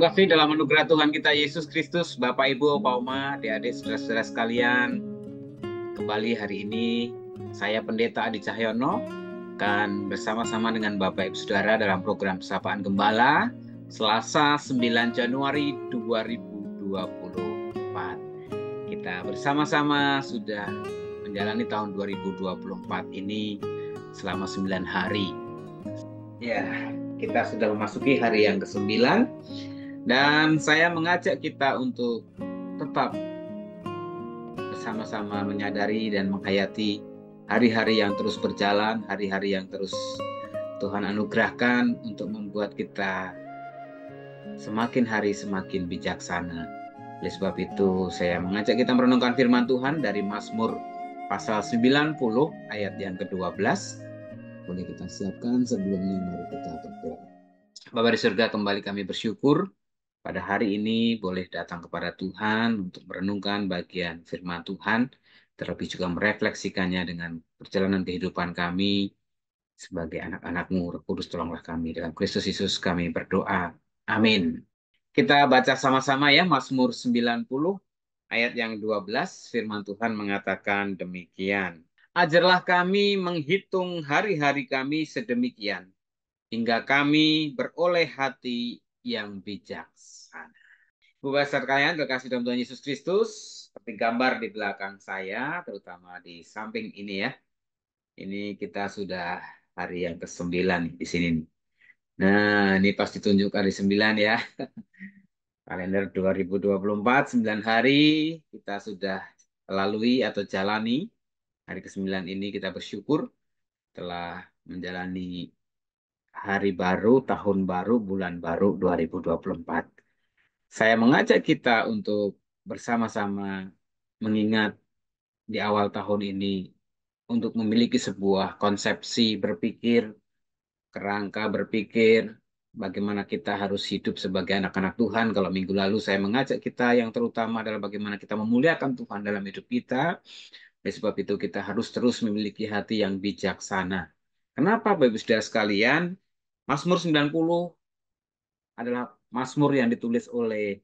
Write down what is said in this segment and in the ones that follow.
kasih dalam anugerah Tuhan kita Yesus Kristus, Bapak Ibu, Pak Oma, adik-adik, saudara-saudara sekalian. Kembali hari ini saya Pendeta Adi Cahyono akan bersama-sama dengan Bapak Ibu Saudara dalam program Sapaan Gembala Selasa 9 Januari 2024. Kita bersama-sama sudah menjalani tahun 2024 ini selama 9 hari. Ya, kita sudah memasuki hari yang ke-9 dan saya mengajak kita untuk tetap bersama-sama menyadari dan menghayati hari-hari yang terus berjalan, hari-hari yang terus Tuhan anugerahkan untuk membuat kita semakin hari semakin bijaksana. Oleh sebab itu saya mengajak kita merenungkan firman Tuhan dari Mazmur pasal 90 ayat yang ke-12. Boleh kita siapkan, sebelumnya mari kita berdoa. Bapa di surga, kembali kami bersyukur pada hari ini boleh datang kepada Tuhan untuk merenungkan bagian firman Tuhan, terlebih juga merefleksikannya dengan perjalanan kehidupan kami sebagai anak-anak-Mu. Roh Kudus, tolonglah kami. Dalam Kristus Yesus kami berdoa. Amin. Kita baca sama-sama ya, Mazmur 90 ayat yang 12. Firman Tuhan mengatakan demikian. Ajarlah kami menghitung hari-hari kami sedemikian, hingga kami beroleh hati yang bijaksana. Ibu Bapak sekalian, terkasih dalam Tuhan Yesus Kristus, seperti gambar di belakang saya, terutama di samping ini ya. Ini kita sudah hari yang ke-9 di sini. Nah, ini pasti tunjuk hari 9 ya. Kalender 2024, 9 hari kita sudah lalui atau jalani. Hari ke-9 ini kita bersyukur telah menjalani hari baru, tahun baru, bulan baru 2024. Saya mengajak kita untuk bersama-sama mengingat di awal tahun ini untuk memiliki sebuah konsepsi berpikir, kerangka berpikir, bagaimana kita harus hidup sebagai anak-anak Tuhan. Kalau minggu lalu saya mengajak kita yang terutama adalah bagaimana kita memuliakan Tuhan dalam hidup kita. Oleh sebab itu kita harus terus memiliki hati yang bijaksana. Kenapa Bapak Ibu Saudara sekalian? Mazmur 90 adalah mazmur yang ditulis oleh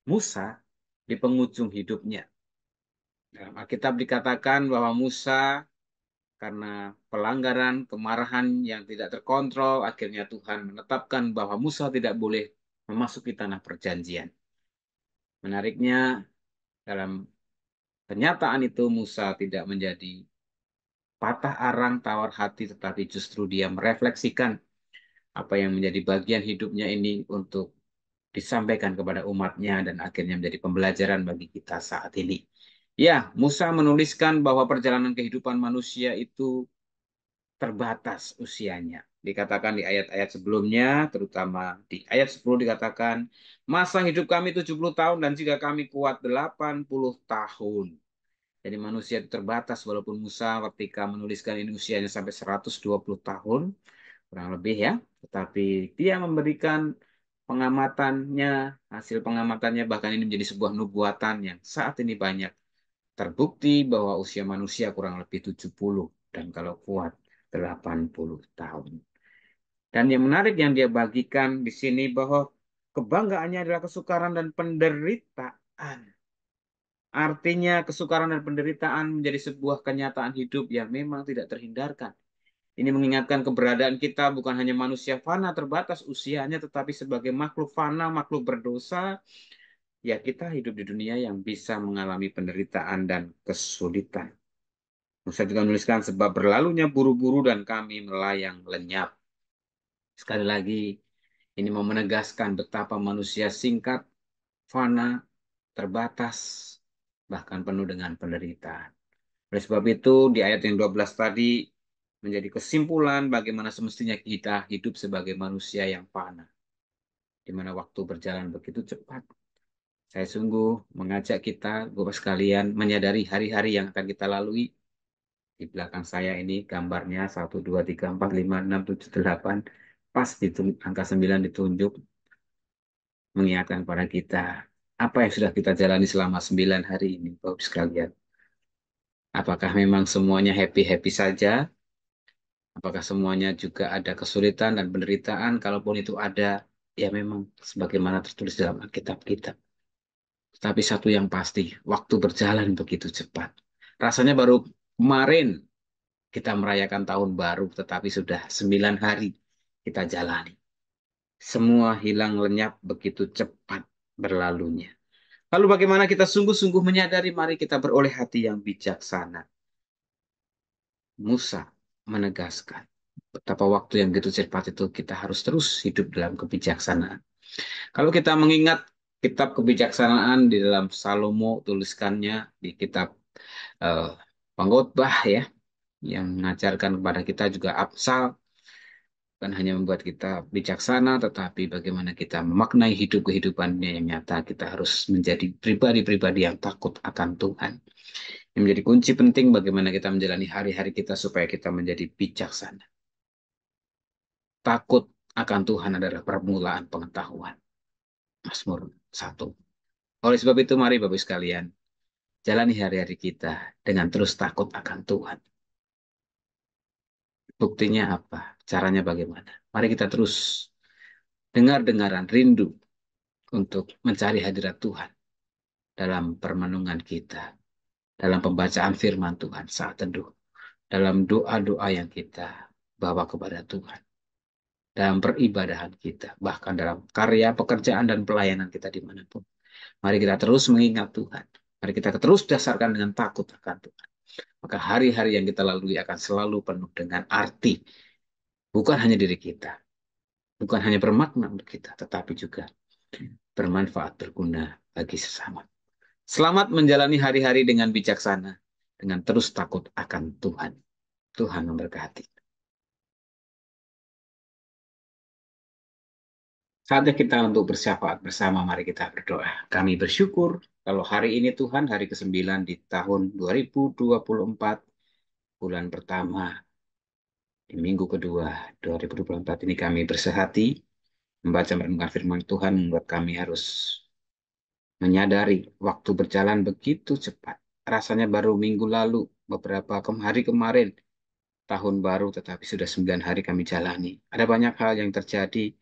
Musa di penghujung hidupnya. Dalam Alkitab dikatakan bahwa Musa karena pelanggaran, kemarahan yang tidak terkontrol, akhirnya Tuhan menetapkan bahwa Musa tidak boleh memasuki tanah perjanjian. Menariknya, dalam kenyataan itu Musa tidak menjadi patah arang, tawar hati, tetapi justru dia merefleksikan apa yang menjadi bagian hidupnya ini untuk disampaikan kepada umatnya dan akhirnya menjadi pembelajaran bagi kita saat ini. Ya, Musa menuliskan bahwa perjalanan kehidupan manusia itu terbatas usianya. Dikatakan di ayat-ayat sebelumnya, terutama di ayat 10 dikatakan, masa hidup kami 70 tahun dan jika kami kuat 80 tahun. Jadi manusia itu terbatas, walaupun Musa ketika menuliskan ini usianya sampai 120 tahun, kurang lebih ya. Tetapi dia memberikan pengamatannya, hasil pengamatannya bahkan ini menjadi sebuah nubuatan yang saat ini banyak terbukti bahwa usia manusia kurang lebih 70 dan kalau kuat 80 tahun. Dan yang menarik yang dia bagikan di sini bahwa kebanggaannya adalah kesukaran dan penderitaan. Artinya kesukaran dan penderitaan menjadi sebuah kenyataan hidup yang memang tidak terhindarkan. Ini mengingatkan keberadaan kita bukan hanya manusia fana terbatas usianya, tetapi sebagai makhluk fana, makhluk berdosa, ya kita hidup di dunia yang bisa mengalami penderitaan dan kesulitan. Musa juga menuliskan sebab berlalunya buru-buru dan kami melayang lenyap. Sekali lagi, ini mau menegaskan betapa manusia singkat, fana, terbatas, bahkan penuh dengan penderitaan. Oleh sebab itu, di ayat yang 12 tadi, menjadi kesimpulan bagaimana semestinya kita hidup sebagai manusia yang fana. Di mana waktu berjalan begitu cepat. Saya sungguh mengajak kita, Bapak sekalian, menyadari hari-hari yang akan kita lalui. Di belakang saya ini gambarnya 1, 2, 3, 4, 5, 6, 7, 8. Pas angka 9 ditunjuk. Mengingatkan kepada kita. Apa yang sudah kita jalani selama 9 hari ini, Bapak sekalian. Apakah memang semuanya happy-happy saja? Apakah semuanya juga ada kesulitan dan penderitaan? Kalaupun itu ada, Ya memang sebagaimana tertulis dalam Alkitab kita. Tapi satu yang pasti, waktu berjalan begitu cepat. Rasanya baru kemarin kita merayakan tahun baru, tetapi sudah 9 hari kita jalani. Semua hilang lenyap begitu cepat berlalunya. Lalu bagaimana kita sungguh-sungguh menyadari, mari kita beroleh hati yang bijaksana. Musa menegaskan betapa waktu yang begitu cepat itu kita harus terus hidup dalam kebijaksanaan. Kalau kita mengingat kitab kebijaksanaan di dalam Salomo, tuliskannya di kitab eh, Pengkhotbah ya, yang mengajarkan kepada kita juga Amsal, bukan hanya membuat kita bijaksana, tetapi bagaimana kita memaknai hidup kehidupannya yang nyata. Kita harus menjadi pribadi-pribadi yang takut akan Tuhan. Yang menjadi kunci penting bagaimana kita menjalani hari-hari kita supaya kita menjadi bijaksana. Takut akan Tuhan adalah permulaan pengetahuan. Mazmur 1. Oleh sebab itu, mari Bapak sekalian, jalani hari-hari kita dengan terus takut akan Tuhan. Buktinya apa? Caranya bagaimana? Mari kita terus dengar-dengaran rindu untuk mencari hadirat Tuhan dalam permenungan kita, dalam pembacaan firman Tuhan saat teduh, dalam doa-doa yang kita bawa kepada Tuhan, dalam peribadahan kita, bahkan dalam karya, pekerjaan, dan pelayanan kita dimanapun. Mari kita terus mengingat Tuhan. Mari kita terus dasarkan dengan takut akan Tuhan. Maka hari-hari yang kita lalui akan selalu penuh dengan arti. Bukan hanya diri kita. Bukan hanya bermakna untuk kita, tetapi juga bermanfaat, berguna bagi sesama. Selamat menjalani hari-hari dengan bijaksana, dengan terus takut akan Tuhan. Tuhan memberkati. Saatnya kita untuk bersyafaat bersama, mari kita berdoa. Kami bersyukur kalau hari ini Tuhan, hari ke-9 di tahun 2024, bulan pertama, di minggu kedua 2024 ini kami bersehati, membaca merenungkan firman Tuhan, membuat kami harus menyadari waktu berjalan begitu cepat. Rasanya baru minggu lalu, beberapa hari kemarin, tahun baru, tetapi sudah 9 hari kami jalani. Ada banyak hal yang terjadi,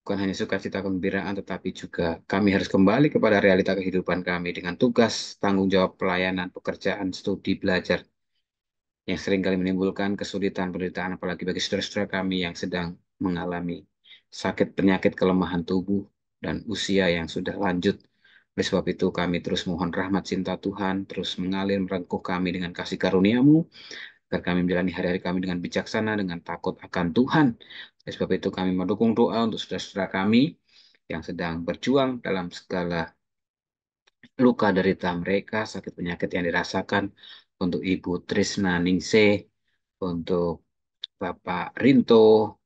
bukan hanya sukacita kegembiraan, tetapi juga kami harus kembali kepada realita kehidupan kami dengan tugas, tanggung jawab pelayanan, pekerjaan, studi, belajar, yang seringkali menimbulkan kesulitan, penderitaan, apalagi bagi saudara-saudara kami yang sedang mengalami sakit, penyakit, kelemahan tubuh, dan usia yang sudah lanjut. Oleh sebab itu kami terus mohon rahmat cinta Tuhan, terus mengalir merengkuh kami dengan kasih karunia-Mu, agar kami menjalani hari-hari kami dengan bijaksana, dengan takut akan Tuhan. Oleh sebab itu kami mendukung doa untuk saudara-saudara kami yang sedang berjuang dalam segala luka derita mereka, sakit penyakit yang dirasakan, untuk Ibu Trisna Ningsih, untuk Bapak Rinto,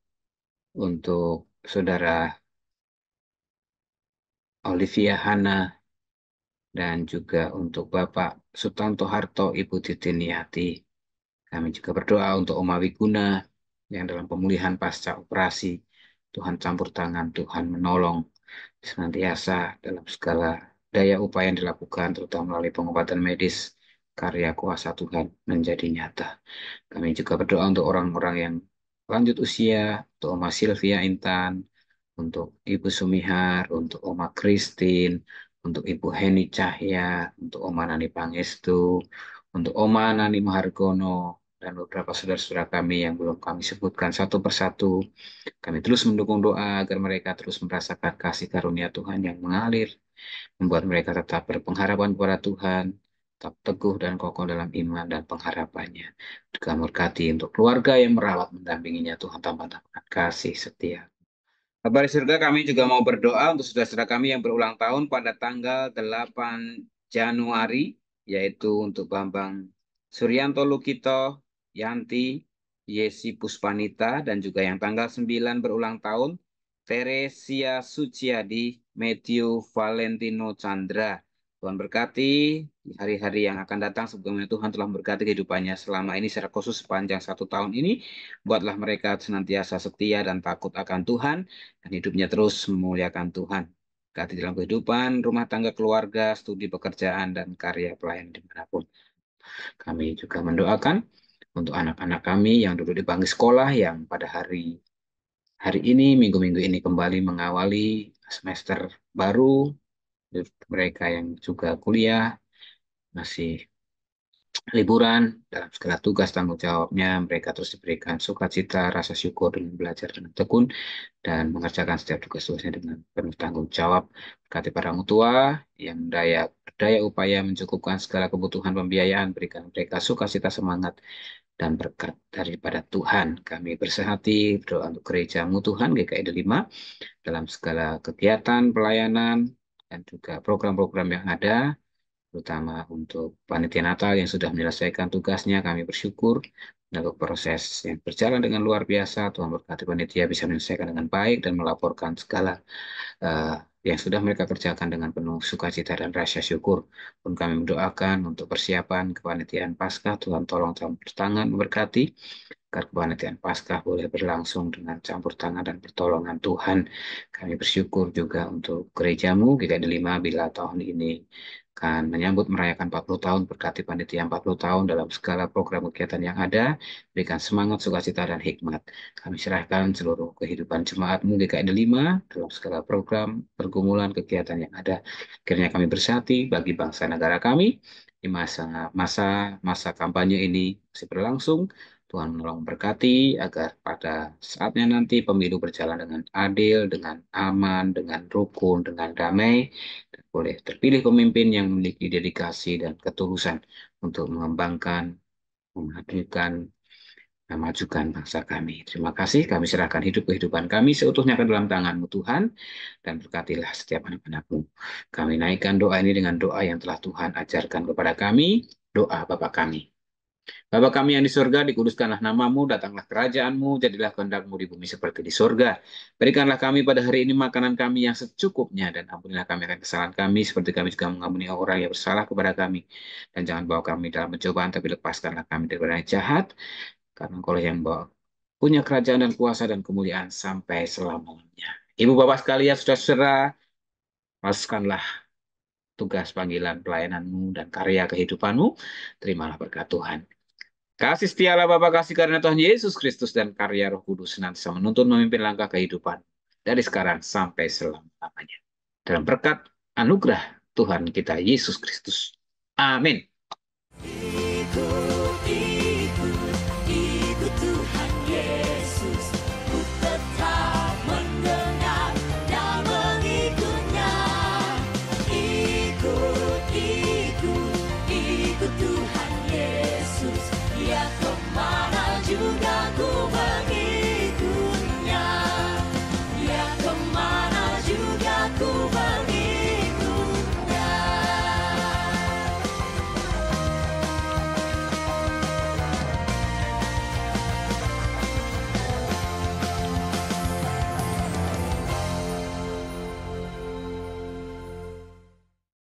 untuk Saudara Olivia Hana, dan juga untuk Bapak Sutanto Harto, Ibu Titiniati. Kami juga berdoa untuk Oma Wiguna yang dalam pemulihan pasca operasi. Tuhan campur tangan, Tuhan menolong senantiasa dalam segala daya upaya yang dilakukan, terutama melalui pengobatan medis, karya kuasa Tuhan menjadi nyata. Kami juga berdoa untuk orang-orang yang lanjut usia, untuk Oma Sylvia Intan, untuk Ibu Sumihar, untuk Oma Christine, untuk Ibu Heni Cahya, untuk Oma Nani Pangestu, untuk Oma Nani Mahargono, dan beberapa saudara-saudara kami yang belum kami sebutkan satu persatu. Kami terus mendukung doa agar mereka terus merasakan kasih karunia Tuhan yang mengalir, membuat mereka tetap berpengharapan kepada Tuhan, tetap teguh dan kokoh dalam iman dan pengharapannya. Juga berkati untuk keluarga yang merawat mendampinginya, Tuhan tambah-tambahkan kasih setia. Bapak di surga, kami juga mau berdoa untuk saudara-saudara kami yang berulang tahun pada tanggal 8 Januari, yaitu untuk Bambang Suryanto Lukito, Yanti, Yesi Puspanita, dan juga yang tanggal 9 berulang tahun, Teresia Suciadi, Matthew Valentino Chandra. Tuhan berkati di hari-hari yang akan datang, sebagaimana Tuhan telah memberkati kehidupannya selama ini secara khusus sepanjang 1 tahun ini. Buatlah mereka senantiasa setia dan takut akan Tuhan, dan hidupnya terus memuliakan Tuhan. Berkati dalam kehidupan, rumah tangga, keluarga, studi, pekerjaan, dan karya pelayanan dimanapun. Kami juga mendoakan untuk anak-anak kami yang duduk di bangku sekolah yang pada hari hari ini, minggu-minggu ini kembali mengawali semester baru. Mereka yang juga kuliah masih liburan dalam segala tugas tanggung jawabnya, mereka terus diberikan sukacita, rasa syukur dengan belajar dengan tekun dan mengerjakan setiap tugas-tugasnya dengan penuh tanggung jawab. Berkati para orang tua yang berdaya upaya mencukupkan segala kebutuhan pembiayaan, berikan mereka sukacita, semangat dan berkat daripada Tuhan. Kami bersehati berdoa untuk gerejamu Tuhan GKI Delima dalam segala kegiatan pelayanan dan juga program-program yang ada, terutama untuk panitia Natal yang sudah menyelesaikan tugasnya. Kami bersyukur untuk proses yang berjalan dengan luar biasa. Tuhan berkati panitia bisa menyelesaikan dengan baik dan melaporkan segala eh, yang sudah mereka kerjakan dengan penuh sukacita dan rasa syukur. Pun kami mendoakan untuk persiapan kepanitiaan Paskah. Tuhan tolong campur tangan memberkati agar kepanitiaan Paskah boleh berlangsung dengan campur tangan dan pertolongan Tuhan. Kami bersyukur juga untuk gerejamu GKI Delima bila tahun ini akan menyambut merayakan 40 tahun, berkati panitia 40 tahun dalam segala program kegiatan yang ada, berikan semangat, sukacita, dan hikmat. Kami serahkan seluruh kehidupan jemaatmu GKI Delima dalam segala program, pergumulan, kegiatan yang ada. Akhirnya kami bersati bagi bangsa negara kami di masa kampanye ini masih berlangsung. Tuhan menolong berkati agar pada saatnya nanti pemilu berjalan dengan adil, dengan aman, dengan rukun, dengan damai, dan boleh terpilih pemimpin yang memiliki dedikasi dan ketulusan untuk mengembangkan, memajukan, memajukan bangsa kami. Terima kasih, kami serahkan hidup kehidupan kami seutuhnya ke dalam tangan-Mu Tuhan, dan berkatilah setiap anak-anak-Mu. Kami naikkan doa ini dengan doa yang telah Tuhan ajarkan kepada kami, doa Bapa kami. Bapa kami yang di surga, dikuduskanlah namamu, datanglah kerajaanmu, jadilah kehendakmu di bumi seperti di surga. Berikanlah kami pada hari ini makanan kami yang secukupnya, dan ampunilah kami akan kesalahan kami, seperti kami juga mengampuni orang yang bersalah kepada kami. Dan jangan bawa kami dalam pencobaan, tapi lepaskanlah kami dari orang yang jahat, karena Engkau yang bawa punya kerajaan dan kuasa dan kemuliaan sampai selama-lamanya. Ibu bapak sekalian, saudara-saudara, masukkanlah tugas panggilan pelayananmu dan karya kehidupanmu. Terimalah berkat Tuhan. Kasih setialah Bapa, kasih karena Tuhan Yesus Kristus dan karya Roh Kudus senantiasa menuntun memimpin langkah kehidupan dari sekarang sampai selama-lamanya. Dalam berkat anugerah Tuhan kita Yesus Kristus. Amin.